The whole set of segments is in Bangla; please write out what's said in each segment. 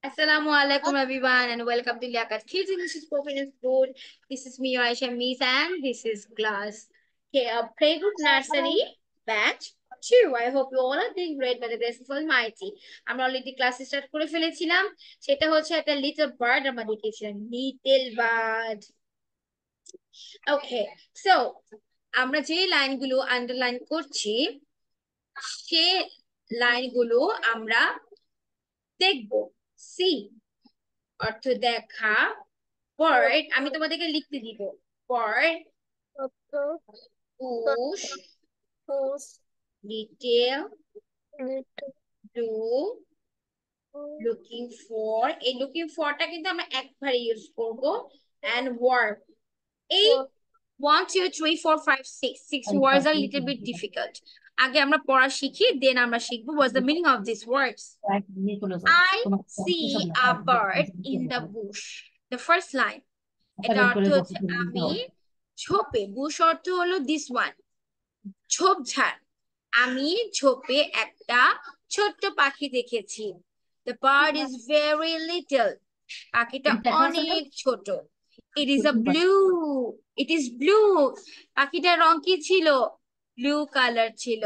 Assalamu alaikum everyone and welcome to Liaquat Kids English Spoken in School. This is me Aisha Mees and this is class playgroup nursery batch 2. I hope you all are doing great by the grace of Almighty. আমরা অলরেডি ক্লাস স্টার্ট করে ফেলেছিলাম। সেটা হচ্ছে একটা লিটল বার্ড আমরা দেখিয়েছিলাম, লিটল বার্ড। ওকে, সো আমরা যে লাইনগুলো আন্ডারলাইন করছি সে লাইনগুলো আমরা দেখবো। সি অর্থ দেখা, বার্ড আমি তোমাদেরকে লিখতে দিব। Bird, push, little, do, looking for. এই লুকিং ফরটা কিন্তু আমরা একবারে ইউজ করব। এন্ড ওয়ার্ব, এই 1 2 3 4 5 6 words are little bit difficult. আগে আমরা পড়া শিখি, দেন আমরা শিখবো what's the meaning of these words. I see a bird in the bush. The first line, এটা অর্থ হচ্ছে আমি ঝোপে, বুশ অর্থ হলো দিস ওয়ান, ঝোপঝাড়। আমি ঝোপে একটা ছোট্ট পাখি দেখেছি। The bird is very little. পাখিটা অনেক ছোট। It is a blue. It is blue. পাখিটার রং কি ছিল? ব্লু কালার ছিল।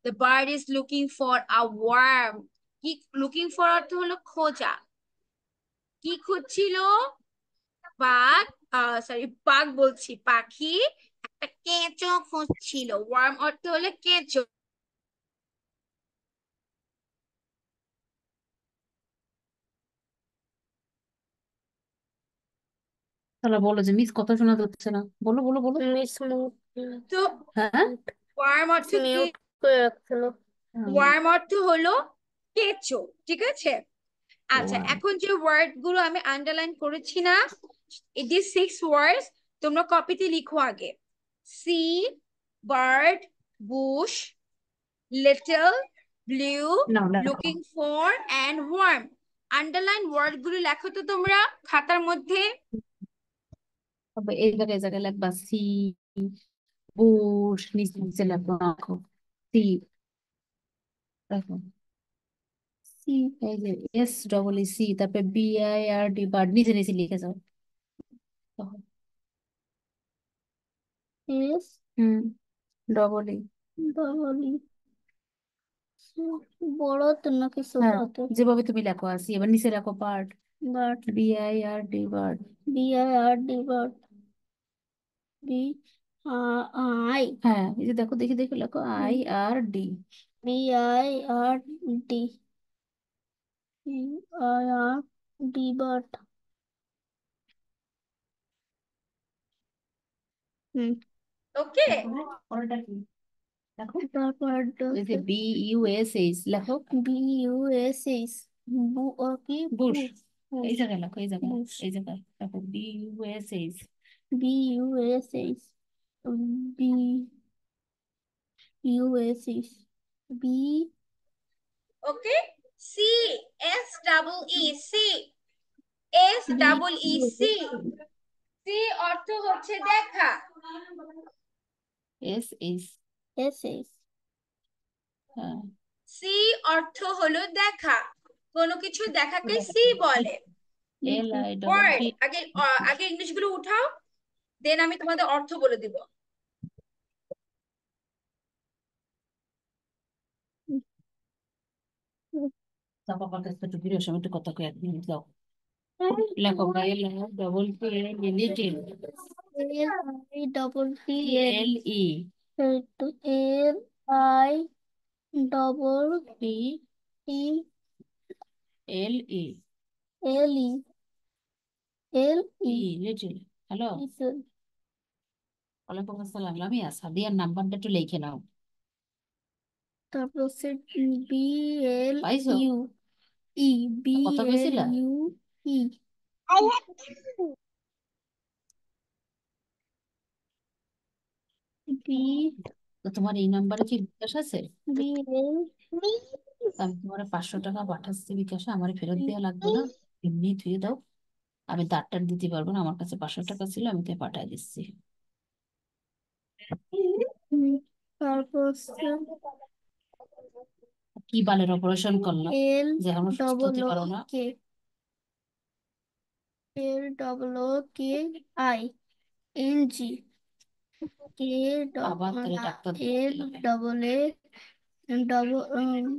The bird is looking for a worm. কি looking for অর্থ হলো খোঁজা। কি খুঁজছিল? বাঘ, সরি বাঘ বলছি, পাখি একটা কেঁচো খুঁজছিল। ওয়ার্ম অর্থ হলো কেঁচো। তাহলে বলো যে মিস কথা শোনা যাচ্ছে না, বলো বলো বলো। মিস তো হ্যাঁ, ওয়ার্ম অর্থ কি? মিউট করে রাখছিল। ওয়ার্ম অর্থ হলো কেঁচো, ঠিক আছে। আচ্ছা, এখন যে ওয়ার্ড গুলো আমি আন্ডারলাইন করেছি না, ইট ইজ 6 ওয়ার্ডস। তোমরা কপিতে লিখো আগে। See, bird, bush, little, blue, নাও লেখো। Looking for and worm. Underline word গুলো লেখো তো তোমরা খাতার মধ্যে। তবে এই জায়গায় লিখবা সি, বুশ, নিচে নিচে লেখো সি, দেখো সি, এই যে এস ডবল ই সি, তারপরে B I R D, bird নিচে নিচে লিখে যাও। S hmm, double E. Double বড় তো নাকি হ্যাঁ, ছোট? যেভাবে তুমি লেখো আসি, এবার নিচে লেখো bird, but B I R D, bird. BIRD but B I হ্যাঁ, এই যে দেখো, দেখি দেখি লেখো I R D. BIRD BIRD but. হুম, ওকে, পরেরটা কি দেখো, তারপর এই যে বি ইউ এস এইচ লেখো, BUSS কি বুশ। বুশ এই জায়গায় লেখো, এই জায়গায়, বুশ এই জায়গায় দেখো B U S H. BUSS BUSS B okay. See, S double E see, S double E C. C অর্থ হচ্ছে দেখা। এস এইচ, BUSS হ্যাঁ, সি অর্থ হলো দেখা, কোনো কিছু দেখাকে সি বলে। এল আই ডবল ওয়ার্ড, টি। আগে আগে ইংলিশ গুলো উঠাও, দেন আমি তোমাদের অর্থ বলে দিব। তার বাবার কাছে একটু ফিরে সময় একটু কথা কয়ে একদিন যাও, লেখো L I double T little, LITT L E LI double T T L E, LE E LE little. Hello, ওয়ালাইকুম আসসালাম, আমি সাদিয়ার নাম্বারটা একটু লিখে নাও। তারপর হচ্ছে BL পাইছো? U E কথা BL কইছিলা? U E B তো তোমার এই নাম্বারে কি বিকাশ আছে? BL আমি তোমার 500 টাকা পাঠাচ্ছি বিকাশে, আমার ফেরত দেওয়া লাগবে না, এমনি ধুয়ে দাও। আমি দাঁড়টার দিতে পারবো না, আমার কাছে 500 টাকা ছিল, আমি তো পাঠাই দিচ্ছি। তারপর হচ্ছে কি বালের অপারেশন করলাম L যে আমার সুস্থ হতে double পারো না? K LOOKING আবার তোরে doctor word LWORD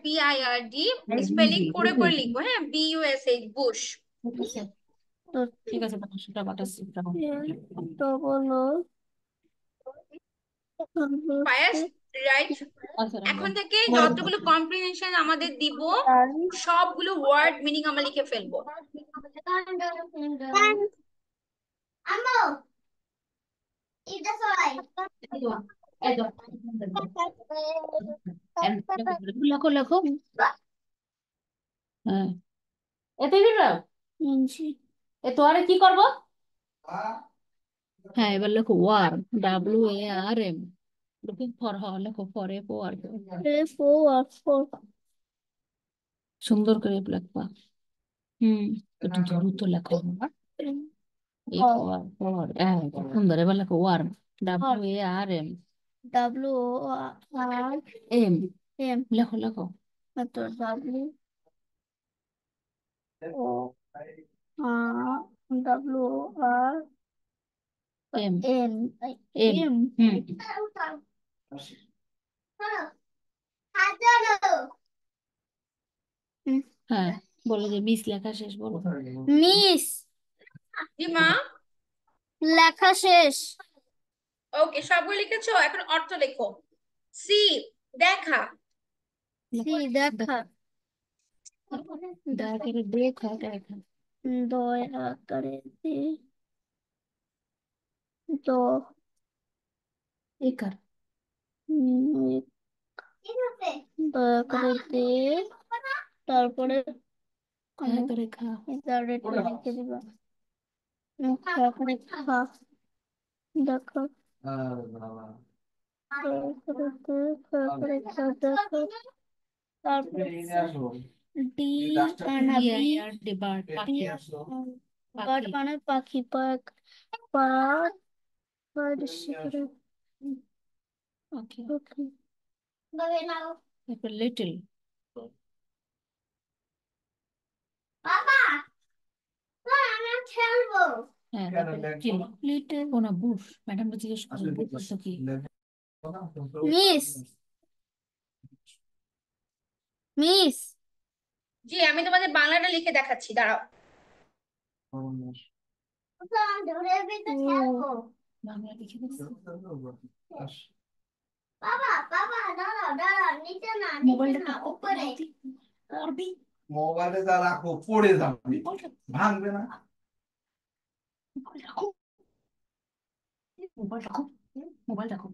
BIRD spelling করে করে লিখবো, হ্যাঁ, BUSH বুশ। ঠিক আছে সেটা বাটাচ্ছি ফায়াস, রাইট। আচ্ছা এখন থেকে যতগুলো কম্প্রিহেনশন আমাদের দিব সবগুলো ওয়ার্ড মিনিং আমরা লিখে ফেলবো। লেখো লেখো হ্যাঁ এতে দিলাম এ তো আরে কি করবো হ্যাঁ এবার লেখো ওয়ার্ম WARM লুকিং ফর লেখো ফর সুন্দর করে লেখবা একটু দ্রুত লেখো ফর সুন্দর এবার লেখো ওয়ার্ম WARM WORM লেখো লেখো এম এম হ্যাঁ বলো যে মিস লেখা শেষ বলো মিস জি মা। লেখা শেষ। ওকে, সবগুলো লিখেছো, এখন অর্থ লেখো। সি, দেখা। দেখা দেখা দেখা দয়া করে দ একার উম, দয়া করে তারপরে হ্যাঁ করে খা একটু লিখে দিবা দয়া করে খা দেখো দয়া করে দয়া করে খা দেখো তারপরে ডি বার্ড বাট মানে পাখি পাক পাক ওকে ওকে তারপর লিটল হ্যাঁ তারপর লিটল কোনা বুশ ম্যাডাম জিজ্ঞেস করো বুশ তো কি মিস মিস জি, আমি তোমাদের বাংলাটা লিখে দেখাচ্ছি, দাঁড়াও। বাংলা লিখে দিচ্ছি মোবাইলটা পড়বি মোবাইলে যা রাখো পড়ে যাবে ভাঙবে না মোবাইল রাখো মোবাইল রাখো মোবাইল রাখো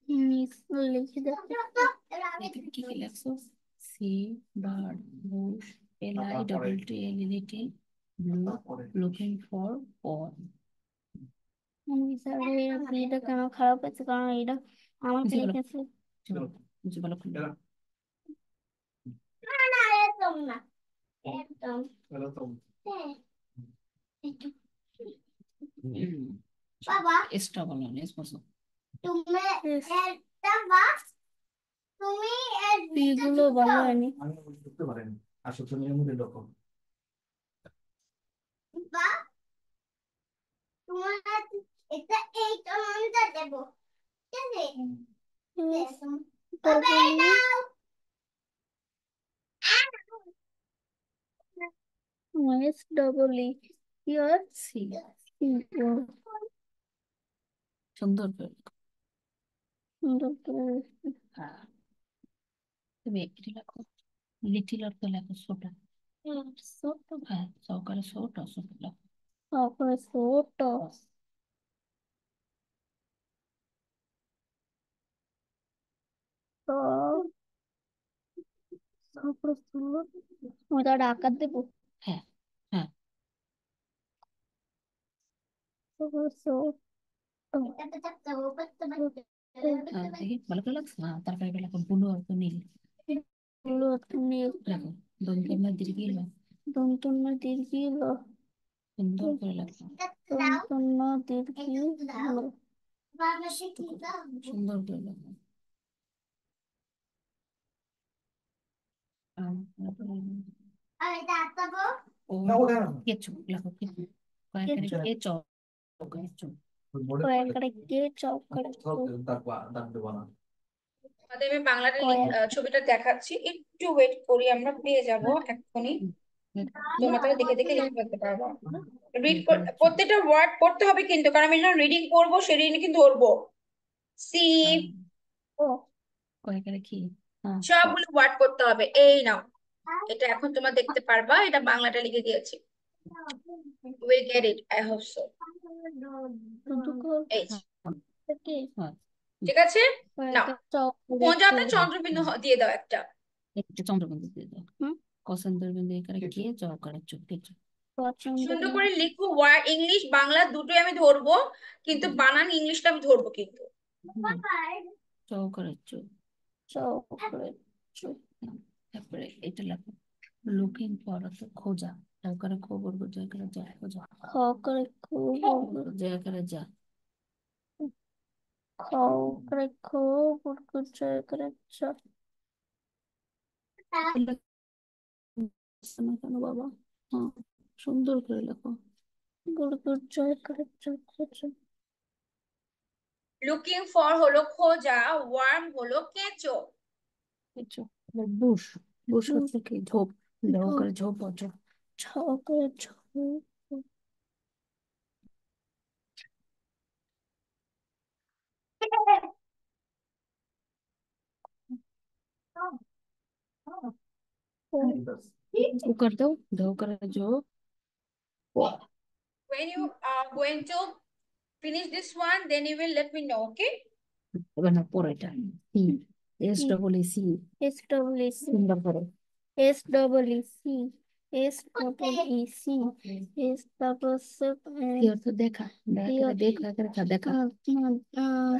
মিস লিখে দাও এখানে কি কি লেখছো see bird bush LITTLE little blue looking for পর আমি স্যার এটা কেন খারাপ হয়েছে কারণ এটা আমাকে বুঝে গেল লিখেছে বুঝে গেল একদম না একদম বাবা এক্সট্রা বলো না বসো তুমি একটা বাস তুমি এগুলো বলো আমি আমি বুঝতে পারিনি আসলে তুমি এর মধ্যে ঢোকো বা তোমার এটা এই টমেটোটা দেব ঠিক আছে বাবা নাও SEE ইয়ার সি সুন্দর সুন্দর করে সুন্দর করে হ্যাঁ তুমি একটি লেখো লিটিল অর্থ লেখো ছোট ছোট হ্যাঁ সহকারে ছোট ছোট লেখো তারপরে ছোট তো তারপরে ছোট আমি তো আকার দেবো হ্যাঁ হ্যাঁ তারপরে ছোট দেখি ভালো করে লাগছে না তারপরে এবার লেখো ব্লু অর্থ নীল হলো তুমি লেখো দন্তন্য দীর্ঘ দন্তন্য দীর্ঘি সুন্দর করে লেখো দন্তন্য দীর্ঘি সুন্দর করে লেখো ও না ওটা না কেঁচো লেখো কেঁচো কয়েকটা কেঁচো কেঁচো কয়েকটা কে চৌকড়ে দাগ দেবো না তোমাদের আমি বাংলাটা কয়েক ছবিটা দেখাচ্ছি, একটু ওয়েট করি, আমরা পেয়ে যাব এক্ষুনি। তোমরা তাহলে দেখে দেখে লিখে ফেলতে পারবো। রিড প্রত্যেকটা ওয়ার্ড পড়তে হবে কিন্তু, কারণ আমি না রিডিং করবো, সেই রিডিং কিন্তু ধরবো। সি, ও কয়েকটা কি হ্যাঁ সবগুলো ওয়ার্ড পড়তে হবে। এই নাও, এটা এখন তোমরা দেখতে পারবা, এটা বাংলাটা লিখে দিয়েছি। Will get it, I hope so. এই যে, হ্যাঁ ঠিক আছে, নাও খোঁজাতে চন্দ্রবিন্দু দিয়ে দাও একটা। একটু চন্দ্রবিন্দু দিয়ে দাও কসেন্দ্রবিন্দু এখানে কে চৌকারে চোখ কেঁচো সুন্দর করে লিখো, ওয়ার্ড ইংলিশ বাংলা দুটোই আমি ধরবো, কিন্তু বানান ইংলিশটা আমি ধরবো কিন্তু। চৌকারে চোখ চৌকড়ে তারপরে এটা লেখো লুকিং ফর খোঁজা চৌকারে খবর জয়কারে যা খোঁজা খকরে খুব জয়কারে যা খকরে খুব চৌকড়ে চক না কেন বাবা হ্যাঁ সুন্দর করে লেখো গুড়গুড় চৌকড়ে চক লুকিং ফর হলো খোঁজা, ওয়ার্ম হলো কেঁচো। কেঁচো বুশ বুশ হচ্ছে কি ঝোপ করে ঝোপ ঝোপ ছকরে ঝোপ कर दो धो कर जो When you are going to finish this one, then you will let me know, okay? बना पोरेटा see S double A see S double E see सुंदर करे S double E see S double E see S তারপর ये तो देखा देखा देखा देखा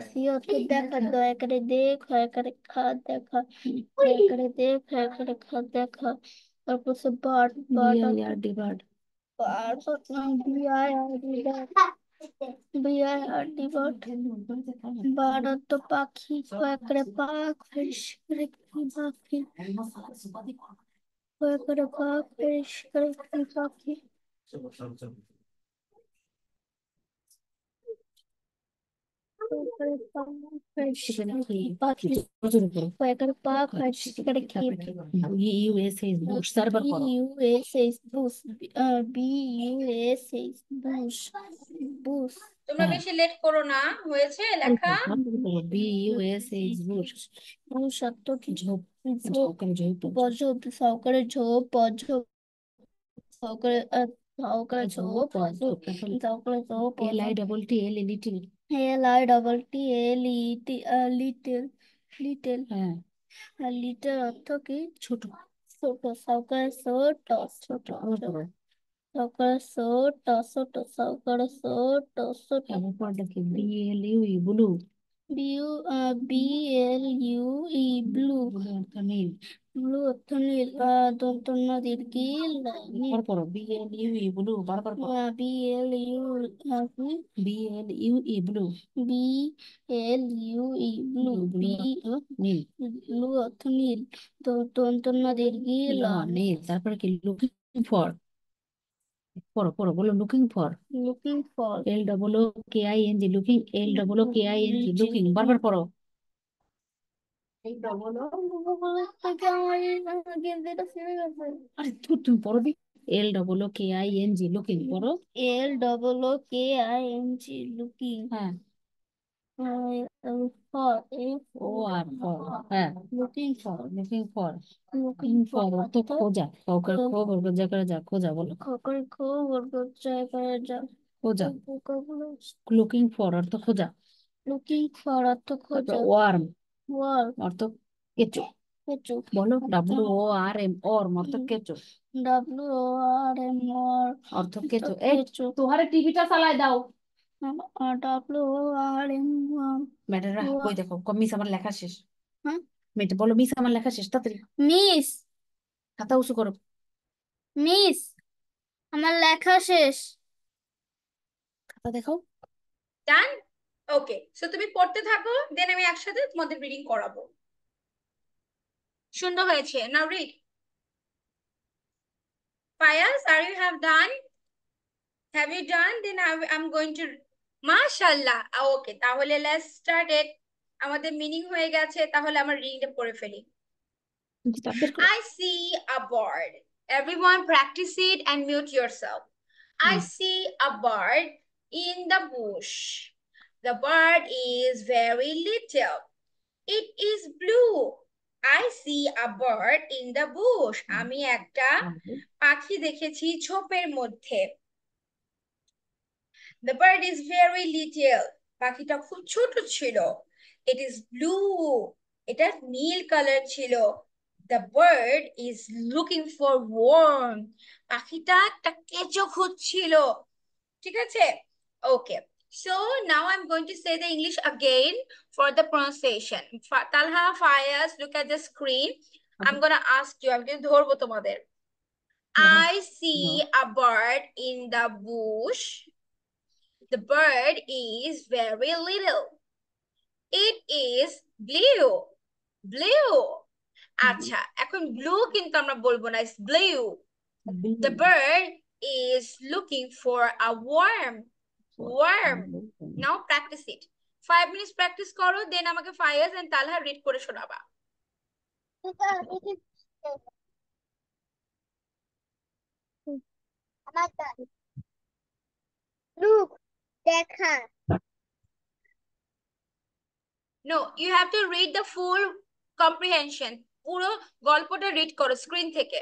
সি অর্থ দেখা, দয়া করে দেখ, হয়া করে খা দেখা, দয়া করে দেখ, হয়া করে খা দেখা, তারপর সে bird bird B R D bird bird B I bird bird অর্থ পাখি, হয়া করে পাখ, ফিশ করে কি পাখি, হয়া করে পাখ, ফিশ করে কি পাখি, হয়া করে পাখ, ফিশ করে কি পাখি, হয়া করে পাখ, ফিশ করে কি यू एस ए बुश सर्वर करो B U S S bush B U S S bush bush তোমরা বেশি লেট করো না, হয়েছে লেখা? B U S A bush bush অর্থ কি झोप ঝোপ झोप झोप বঝোপ সহকারে ঝোপ বঝোপ সহকারে সহকারে ঝোপ সহকারে ঝোপ L I double T L little LI double T L E T little little হ্যাঁ লিটল অর্থ কি ছোট ছোট সহকারে ছোট ছোট সহকারে ছোট ছোট সহকারে ছোট ছোট তারপর পরটা কি B L U E blue B U B L U E blue blue অর্থ নীল ব্লু অর্থ নীল দন্তন্য দীর্ঘিল পর B L U E blue বারবার B L U B L U E blue B L U E blue blue অর্থ নীল ব্লু অর্থ নীল দন্তন্য দীর্ঘিল নীল তারপরে কি লুকিং ফর পড়ো বলো looking for looking for L double O K I N G looking L double O K I N G looking বারবার পড়ো আরে তুমি পড়ো the L double O K I N G looking পড়ো L double O K I N G looking হ্যাঁ ফর ও আর ফর হ্যাঁ looking for looking for looking for অর্থ খোঁজা কাউকে খবর যা করে যা খোঁজা বলো খকরে খবর জায়গায় যা খোঁজা লুকিং ফর অর্থ খোঁজা লুকিং ফর অর্থ খোঁজা ওয়ার্ম ওয়াল অর্থ কেঁচো কেঁচো বলো ডাব্লিউ ও আর এম অর্ম অর্থ কেঁচো ডাব্লিউ ও আর এম আর অর্থ কেঁচো এই তোমারে টিভিটা চালাই দাও ডাব্লিউ ও আর এম ম্যাডামরা কই দেখো মিস আমার লেখা শেষ হ্যাঁ মেয়েটা বলো মিস আমার লেখা শেষ তাড়াতাড়ি মিস খাতা উঁচু করো মিস আমার লেখা শেষ খাতা দেখাও ডান, ওকে। সো তুমি পড়তে থাকো, দেন আমি একসাথে তোমাদের রিডিং করাবো। সুন্দর হয়েছে, now read. Fayaz, are you have done? Have you done? Then I'm going to মাশাআল্লাহ। ওকে, তাহলে let's start it। আমাদের মিনিং হয়ে গেছে, তাহলে আমরা রিডিংটা পড়ে ফেলি। কিতাব বের করো। I see a bird. Everyone practice it and mute yourself. I see a bird in the bush. The bird is very little. It is blue. I see a bird in the bush. আমি একটা পাখি দেখেছি ঝোপের মধ্যে। The bird is very little. পাখিটা খুব ছোট ছিল। It is blue. এটা নীল কালার ছিল। The bird is looking for worm. পাখিটা একটা কেঁচো খুঁজছিল। ঠিক আছে? Okay. So now I'm going to say the English again for the pronunciation. Talha, Fayaz, look at the screen. I'm gonna ask you. I'm going to ধরবো তোমাদের। I see a bird in the bush. The bird is very little. It is blue. Blue. আচ্ছা, এখন blue কিন্তু আমরা বলবো না, it's blue. The bird is looking for a worm. Worm. Now practice it. 5 minutes practice করো, then আমাকে Fayaz and Talha read করে শোনাবা। Look, দেখা। No, you have to read the full comprehension. পুরো গল্পটা রিড করো স্ক্রিন থেকে।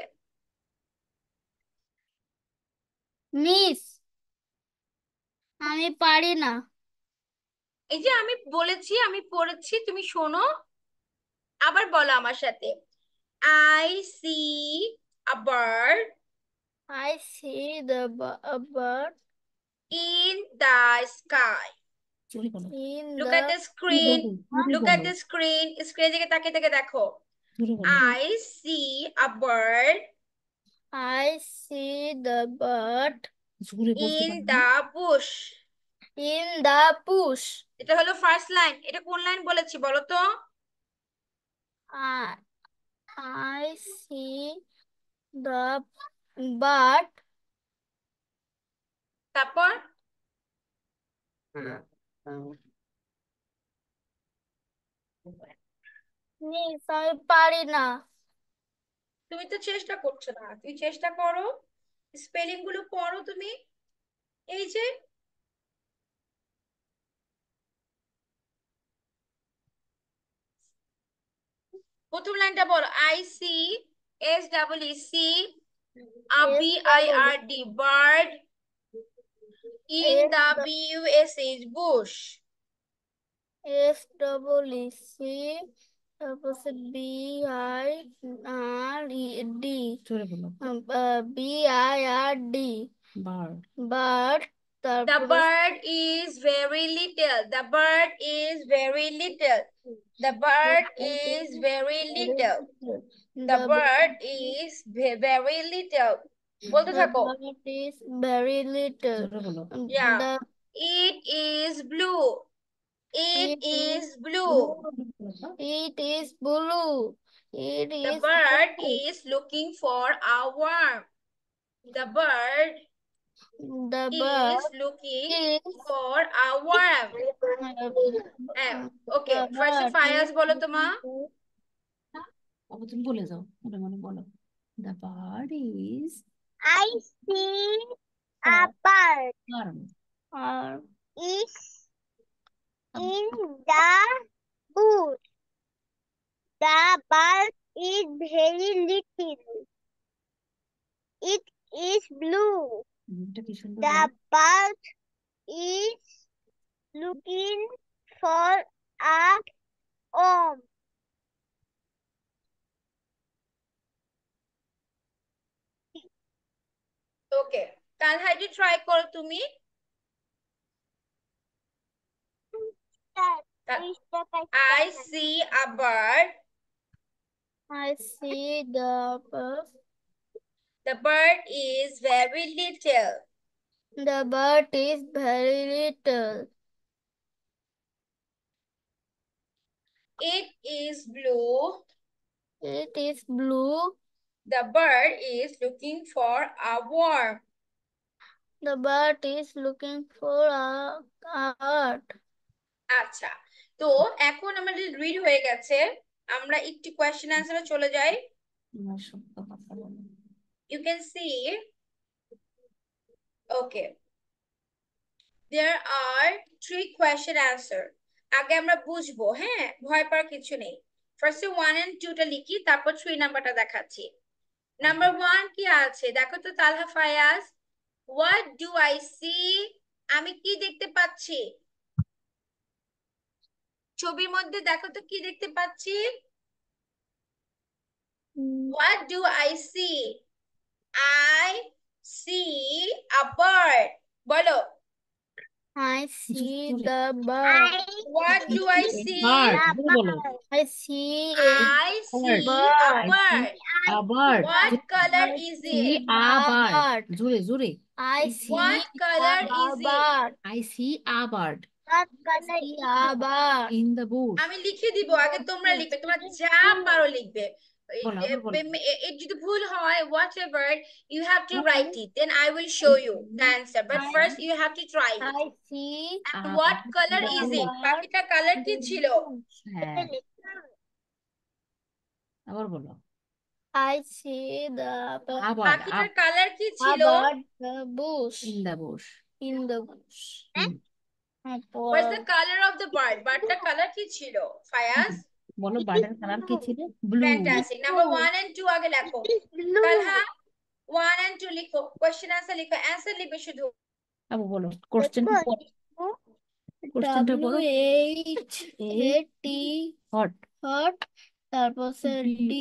মিস, আমি পারি না। এই যে আমি বলেছি, আমি পড়েছি, তুমি শোনো, আবার বলো আমার সাথে। I see a bird I see the bird in the sky. in Look the at the screen. Look at the screen. স্ক্রিনের দিকে তাকিয়ে তাকিয়ে দেখো। I see a bird I see the bird in the bush. in the bush. এটা হলো ফার্স্ট লাইন। এটা কোন লাইন বলেছি বলো তো? I see the bird তারপর মিস, আমি পারি না। তুমি তো চেষ্টা করছো না, তুমি চেষ্টা করো, স্পেলিং গুলো পড়ো তুমি। এই যে প্রথম লাইনটা বলো। I see, SEE, a BIRD, bird, in the BUSH, bush. SEEC, তারপর BIRD, BIRD, bird, The তারপরে bird is very little. The bird is very little. The bird is very little. The bird is very little. বলতে the থাকো। bird is very little. Yeah. The It is blue. It it is is blue. It is blue. It The is bird blue. is looking for a worm. The bird The bird is looking is for a worm. Okay, the first bird Fayaz is বলো তো মা। তুমি বলে যাও, মনে মনে বলো। The bird is I see a bird farm. is in the bush. The bird is very little. It is blue. এটা কি সুন্দর The বলো। bird is looking for a worm. Okay, তালহা একটু ট্রাই করো তুমি। I see a bird. I see the bird. The bird is very little. The bird is very little. It is blue. It is blue. The bird is looking for a worm. The bird is looking for a bird. আচ্ছা, তো এখন আমাদের রিড হয়ে গেছে, আমরা একটু কোয়েশ্চেন অ্যান্সারে চলে যাই। আমার সত্য কথা বলো। You can see, okay, there are 3 question answer. আগে আমরা বুঝবো, হ্যাঁ, ভয় পাওয়ার কিছু নেই। ফার্স্টে 1 and 2 টা লিখি, তারপর 3 নাম্বারটা দেখাচ্ছি। নাম্বার 1 কি আছে দেখো তো তালহা Fayaz. What do I see? আমি কি দেখতে পাচ্ছি? ছবির মধ্যে দেখো তো কি দেখতে পাচ্ছি? What do I see? I see a bird. বলো। I see জোরে। the bird. What do I see? Bird বলো। I see I see a bird. A bird. What color is See it? a bird. জোরে জোরে। I see What color a is it? bird. I see a bird What color is a bird? in the bush. আমি লিখে দিব, আগে তোমরা লিখবে, তোমরা যা পারো লিখবে। বলো, আবার বলো। এর যদি ভুল হয়, whatever, you have to write it, then I will show you the answer, but first you have to try it. I see And a what bird color in the is it? bush. পাখিটা কালার কি ছিল? হ্যাঁ, আবার বলো। I see the আবার পাখিটার কালার কি a ছিল? bird the bush in the bush. in the bush. Hmm, What's the color of the bird? বার্ডটার কালার কি ছিল? ফায়াজ? বলো বার্ডের কালার কি ছিল? ব্লু। Fantastic. Number 1 and 2 আগে লেখো। তালহা 1 and 2 লিখো, কোশ্চেন আনসার লিখো, অ্যান্সার লিখবে শুধু। আবু বলো কোশ্চেনটা পড়ো। কোশ্চেনটা পড়ো। WHAT হট hot তারপর D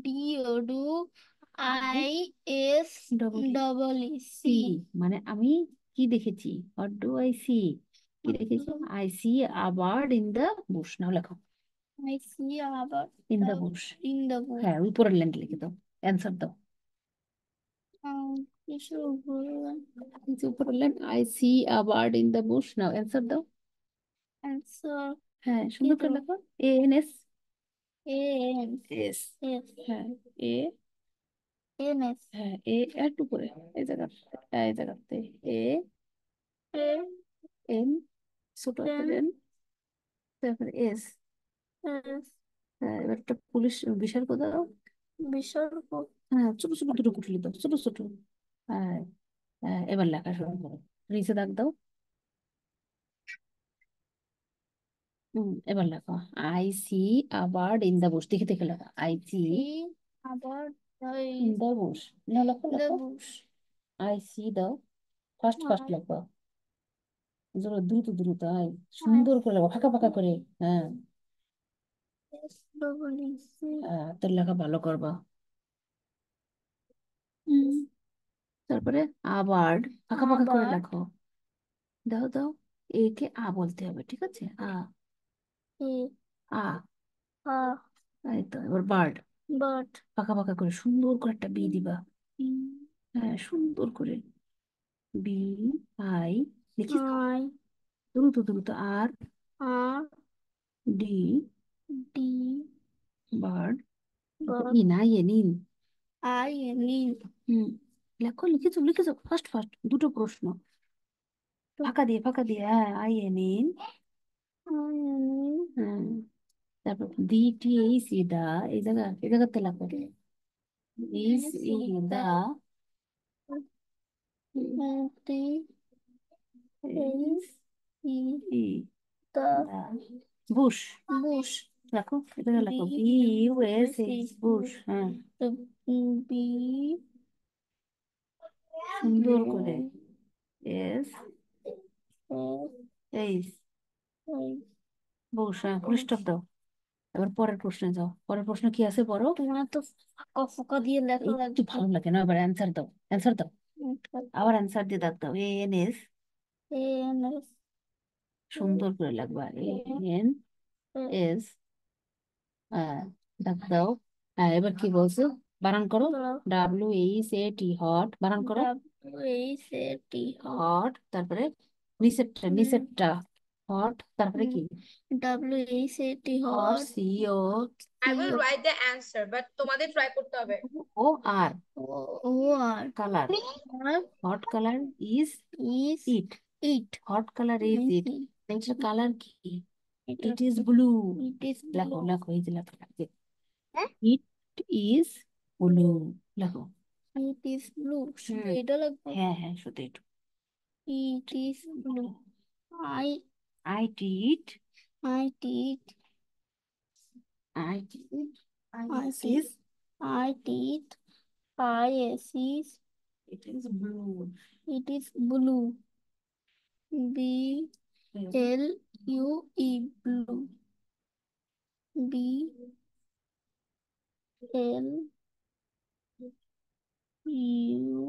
DOU IS double E C C মানে আমি কি দেখেছি? What do I see? কি দেখেছি? I see a bird in the bush. নাও লেখো I see a bird in the bush. in the bush. হ্যাঁ, ওই পরের লাইনটা লিখে দাও, অ্যান্সার দাও। কিসের উপরে এই যে উপরের line, I see a bird in the bush, now answer দাও। answer হ্যাঁ, সুন্দর করে লেখো। ANS AN S. S হ্যাঁ, এ NS হ্যাঁ এ একটু করে এই জায়গাতে, এই জায়গাতে এ A এন, ছোট একটা N এন, তারপরে এস। S হ্যাঁ, এবার একটা পুলিশ বিসর্গ দাও। বিসর্গ হ্যাঁ, ছোট ছোট দুটো কুটলি দাও, ছোট ছোট। হ্যাঁ, হ্যাঁ, এবার লেখা শুরু করো, নিচে দাগ দাও। এবার লেখো I see a bird in the bush, দেখে দেখে লেখো I see see a bird in the bush. না লেখো in the লেখো bush. আই সি দাও, ফার্স্ট ফার্স্ট লেখো, জোরে দ্রুত দ্রুত, আই সুন্দর করে লেখো, ফাঁকা ফাঁকা করে। হ্যাঁ, SEEC তোর লেখা ভালো করবা। তারপরে আবার ফাঁকা ফাঁকা করে আবার লেখো, দাও দাও, এ কে আ বলতে হবে, ঠিক আছে? আ A আ, a এই তো। এবার বার্ড bird ফাঁকা ফাঁকা করে সুন্দর করে একটা বি দিবা। হ্যাঁ, সুন্দর করে বি আই লিখিস, I দ্রুত দ্রুত, আর R D D bird, bird in I N in. I N E হুম, লেখো, লিখেছো লিখেছো, ফার্স্ট ফার্স্ট দুটো প্রশ্ন ফাঁকা দিয়ে, ফাঁকা দিয়ে, হ্যাঁ, আই এন ইন। হ্যাঁ, তারপর ডি টি এইচ ই দা, এই জায়গা, এই জায়গাতে লেখো H E the T H E E the the bush. bush লেখো, এটা লেখো B U S H bush. হ্যাঁ, the B সুন্দর করে S S H I bush. হ্যাঁ, ফুল স্টপ দাও। এবার পরের প্রশ্নে যাও, পরের প্রশ্ন কি আছে পড়ো। তোমার তো ফাঁকা ফাঁকা দিয়ে লেখা একটু ভালো লাগে না? এবার অ্যান্সার দাও, অ্যান্সার দাও, লাগবে আবার অ্যান্সার দিয়ে দাগ দাও। A N S, A N S সুন্দর করে লাগবা, এ এন এস, দাগ দাও। হ্যাঁ, এবার কি বলছো, বানান করো। W H A T, hot, বানান করো। WACT হট, তারপরে নিচেরটা, নিচেরটা হট তারপরে কি WHAT hot hot CO I will write the answer, but তোমাদের try করতে হবে। ও আর OR colour hot colour is is it it. Hot colour is I it see. Next colour কি এটা ইট ইজ ব্লু it is লেখো blue. লেখো এই যে লেখো হ্যাঁ? ইট ইজ ব্লু লেখো It is blue. শুধু হুম এটা লাগবে। হ্যাঁ হ্যাঁ শুধু একটু It is blue. I I did I did I did I is did I did I is it is blue it is blue. B L U E blue. B L U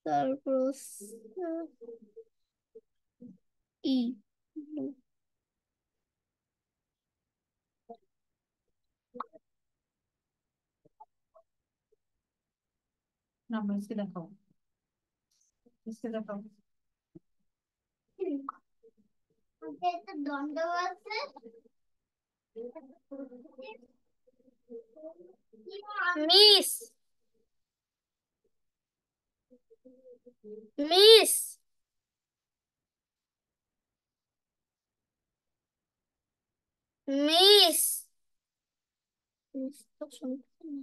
তারপর E blue. নাম্বার ইসকে দেখাও ইসকে দেখাও Miss Miss Miss Miss তো শুনতে না।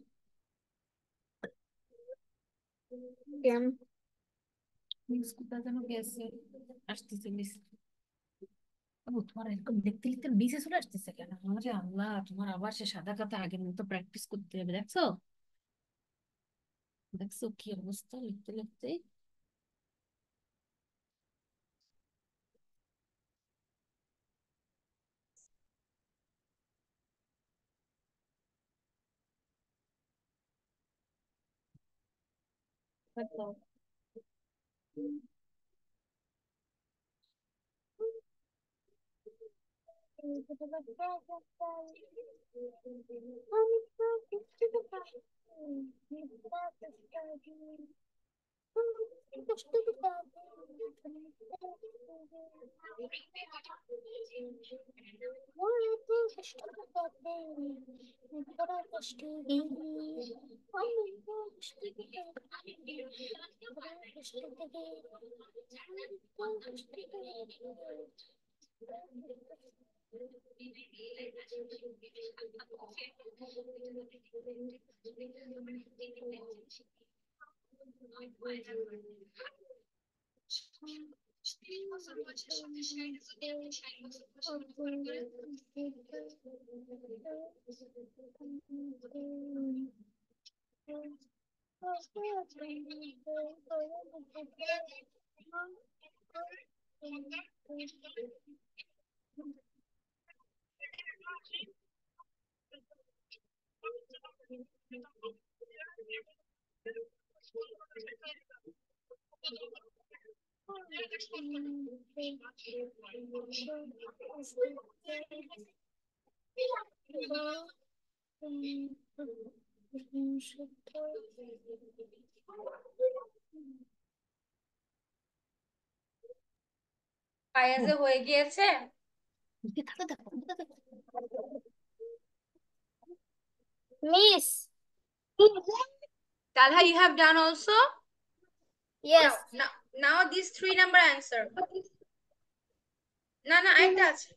কেন মিস কোথায় যেন গেছে আসতেছে মিস ও তোমার এরকম দেখতে দেখতে মিসে চলে আসতেছে কেন আরে আল্লাহ তোমার আবার সে সাদা কাতা আগের মতো প্র্যাকটিস করতে হবে দেখছো দেখছো কি অবস্থা লিখতে লিখতে দেখো ফায়াজে হয়ে গিয়েছে। লিখে থাকো দেখো লিখে থাকো। Miss Talha, you have done also? yes Now these 3 number answer. না না একটা আছে।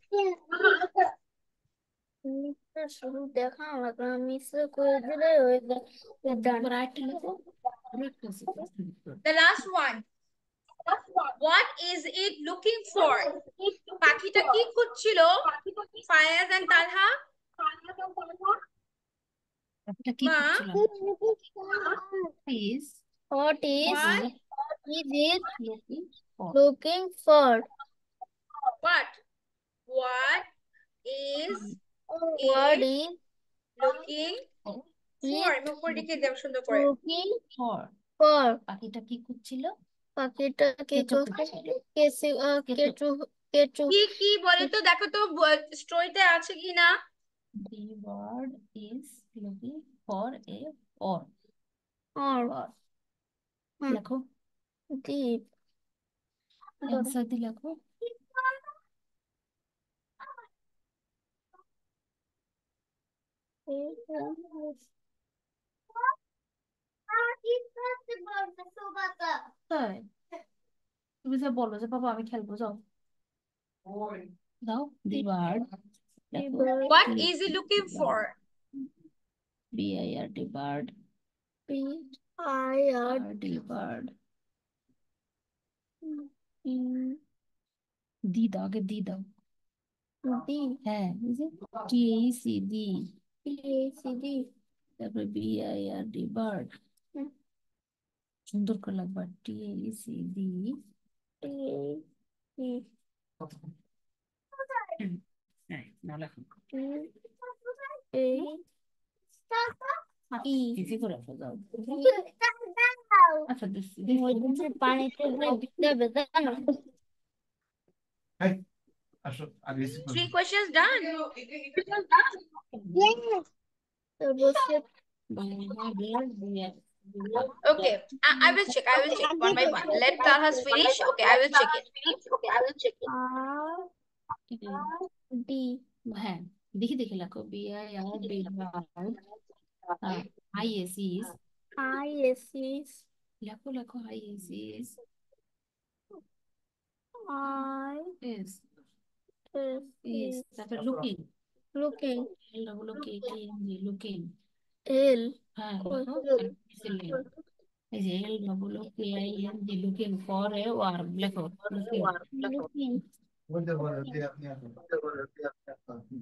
মিসটা শুধু দেখাও না কারণ মিস করে দিলে হয়ে যায় ডান এবার আরেকটা লিখো আরেকটা আছে The last one. What is it looking for? পাখিটা কি খুঁজছিল? Fayaz and Talha? এটা কি মা, করছিলাম please what is what? it looking for looking for What? What is what it is looking for? it আমি উপরে লিখে দেব সুন্দর করে। looking for for পাখিটা কি করছিল পাখিটা কেঁচো কেঁচো খুঁজছিল কেঁচো কেঁচো কেঁচো কেঁচো কি কি বলে তো, দেখো তো স্টোরিতে আছে কি না। the bird is looking for a or or লেখো deep অ্যান্সার দি লেখো। তাই তুমি যে বলো যে বাবা আমি খেলবো, যাও দাও। দি বার্ড লেখো। What is he looking for? BIRD bird. BIRD bird. The দাও, আগে দি দাও। হ্যাঁ এই যে TAECD, PACD তারপরে BIRD বার্ড। সুন্দর করে লাগবে। TAECD। না লেখো। ইজি করে আসো, যাও। আচ্ছা দিচ্ছি পানিতে দিতে হবে জানো? এই, আসো আর রিসিভ 3 questions done. তো বসে Okay, I will check. I will check one by one. Let Talha's finish. Okay, I will check it. RD হ্যাঁ দেখি দেখি লেখো। BIRD bird. ISIS ISIS লেখো লেখো। ISIS ISIS তারপরে looking. looking LOOKING looking. L হ্যাঁ লেখো। এই যে LOOKING looking for a worm লেখো। লুকিং। looking বলতে বলো যে আপনি আসুন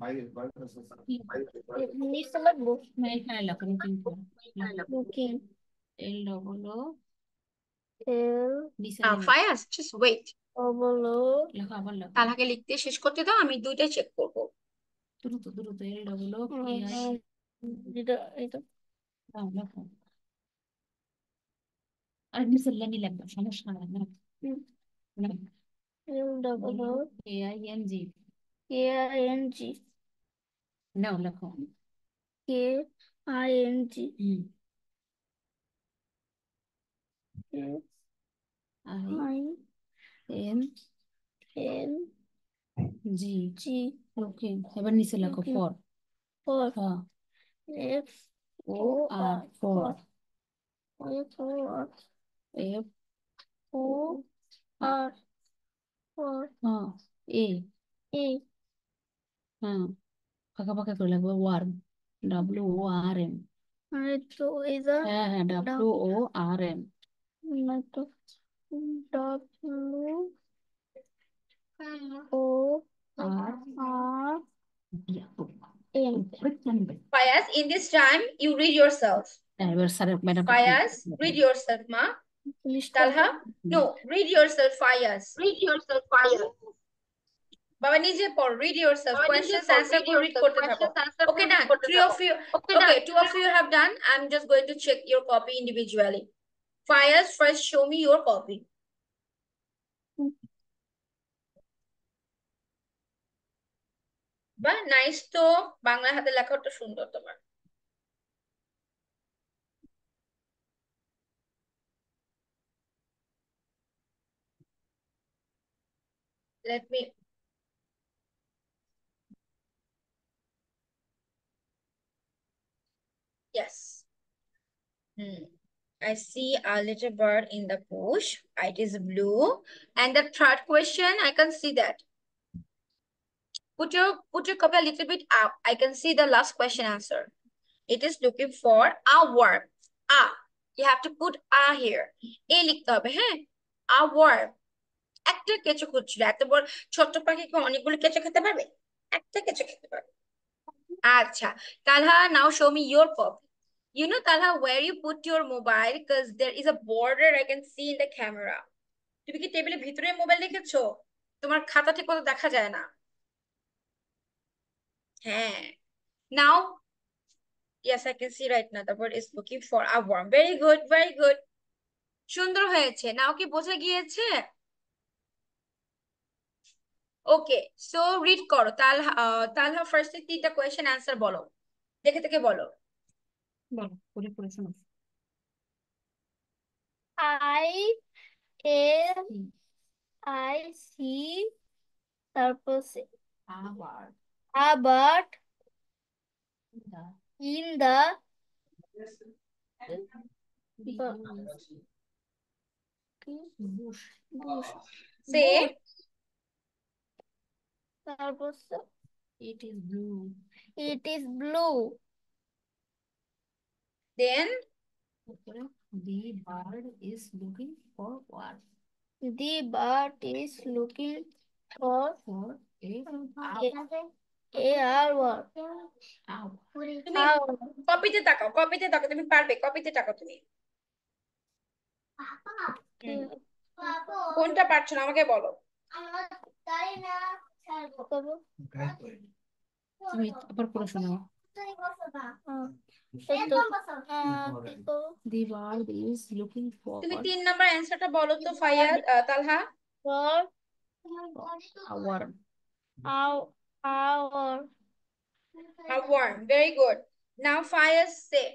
বাইরে বাইরে নিচে লাগবো এখানে লেখো looking for. looking LOO L নিচে Fayaz, just wait. বলো লেখো, আবার লেখো তালহাকে লিখতে শেষ করতে দাও, আমি দুইটাই চেক করব। দ্রুত দ্রুত। LOOKI এটা এটা লেখো। আর নিচে লেনি লাগবে, সমস্যা নাই না। KING KING নাও লেখো। KING ING G ওকে, এবার নিচে লেখো ফর। for হ্যাঁ FOR for. FOR F FOR for হ্যাঁ A A হ্যাঁ ফাঁকা ফাঁকা করে লাগবে। Worm WORM। মানে তো এটা হ্যাঁ হ্যাঁ WORM। না তো WORM Fayaz, in this time, you read yourself. এবার sir madam Fayaz, read yourself, ma. Talha, no, read yourself, Fayaz. বাবা নিজে পড়, read yourself. Questions, answer গুলো read করতে থাকো. Okay, done. Okay, two of you have done. I'm just going to check your copy individually. Fayaz, first show me your copy. বাহ, নাইস তো, বাংলা হাতে লেখাটা সুন্দর তোমার। Let me yes. I see a little bird in the bush. It is blue. And the third question, I can see that. Put your copy a little bit up. I can see the last question answer. It is looking for a worm. You have to put a here. A লিখতে হবে, হ্যাঁ? A worm. একটা কেঁচো খুঁজছিল। এত বড় ছোট্ট পাখি কি অনেকগুলো কেঁচো খেতে পারবে? একটা কেঁচো খেতে পারবে। আচ্ছা, Talha, now show me your copy. You know, Talha, where you put your mobile, because there is a border I can see in the camera. তুমি কি টেবিলের ভিতরে মোবাইল রেখেছো? তোমার খাতা ঠিক মতো দেখা যায় না। হ্যাঁ, now yes, I can see right now the bird is looking for a worm. Very good, very good. সুন্দর হয়েছে। নাও কি বোঝা গিয়েছে? ওকে, সো রিড করো। তালহা ফার্স্টে 3টা কোয়েশ্চেন অ্যান্সার বলো, দেখে দেখে বলো। বলো পড়ে পড়ে শোনো। I A I see তারপর আবার আবার the in the bush bush Say তারপর it is blue it is blue then তারপরে the bird is looking for what the bird is looking for a owl owl তুমি owl কপিতে তাকাও তুমি পারবে, কপিতে তাকাও তুমি। কোনটা পারছো না আমাকে বলো। তুমি আবার পড়ে শোনাও the bird is looking for তুমি 3 নাম্বার অ্যান্সারটা বলো তো ফাইয়াদ, তালহা। for our our A worm, very good. Now Fayaz say.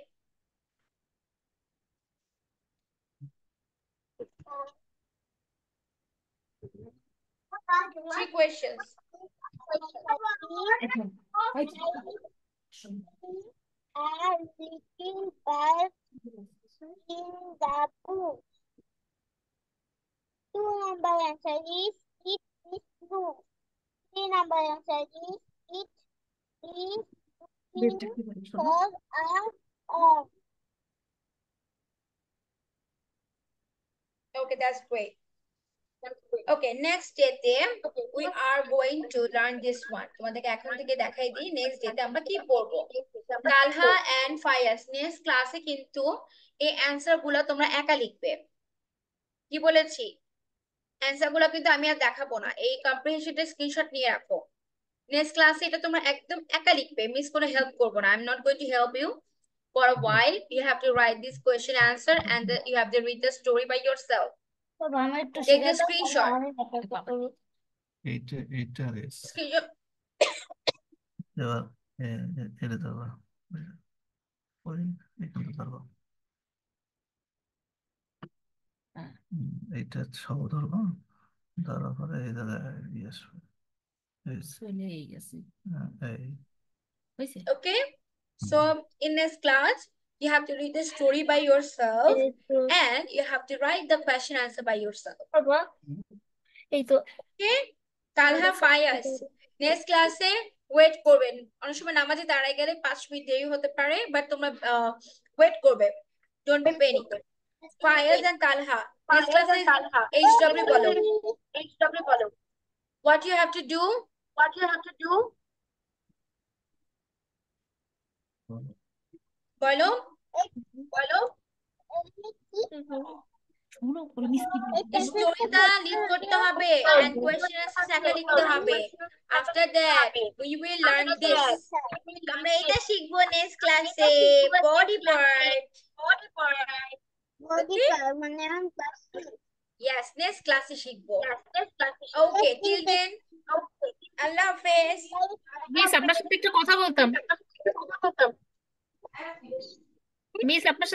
Three questions. are little bird in the pool. 2 number answer is it is blue. 3 number answer is it is looking for a owl. Okay, that's great. Okay, next day we are going to learn this one. তোমাদেরকে এখন থেকে দেখাই দিই নেক্সট ডেতে আমরা কি পড়বো। তালহা এন্ড ফায়াজ নেক্সট ক্লাসে কিন্তু এই অ্যান্সার গুলো তোমরা একা লিখবে। কি বলেছি? অ্যান্সার গুলো কিন্তু আমি আর দেখাবো না, এই কম্প্রিহেনশনের স্ক্রিনশট নিয়ে রাখো। নেক্সট ক্লাসে এটা তোমরা একদম একা লিখবে, মিস কোনো হেল্প করবো না। I am not going to help you for a while. You have to write this question answer and you have to read the story by yourself. Take the screenshot. এইটা রেস Screenshot. এবার এটা দেবো ওই এখানে ধরবো এইটা সব ধরবো, ধরার পরে এই জায়গায় ইয়ে আসবে চলে গেছে এই হয়েছে Okay. So in this class, you have to read the story by yourself and you have to write the question answer by yourself. Okay. Talha Fayaz. Next class wait করবেন, অনেক সময় নামাজে দাঁড়ায় গেলে 5 মিনিট দেরি হতে পারে, বাট তোমরা ওয়েট করবে, don't be panic. Fayaz and Talha, next class is HW বলো। What you have to do? বলো। শুনো করে মিষ্টি স্টোরিটা লিড করতে হবে and question answers একা লিখতে হবে। After that we will learn this. আমরা এটা শিখবো নেক্সট ক্লাসে, বডি পার্ট। Body part মানে আমি class Yes, next ক্লাসে শিখবো। Okay, till then আল্লাহ হাফেজ। মিস আপনার সাথে একটু কথা বলতাম মিস আপনার সাথে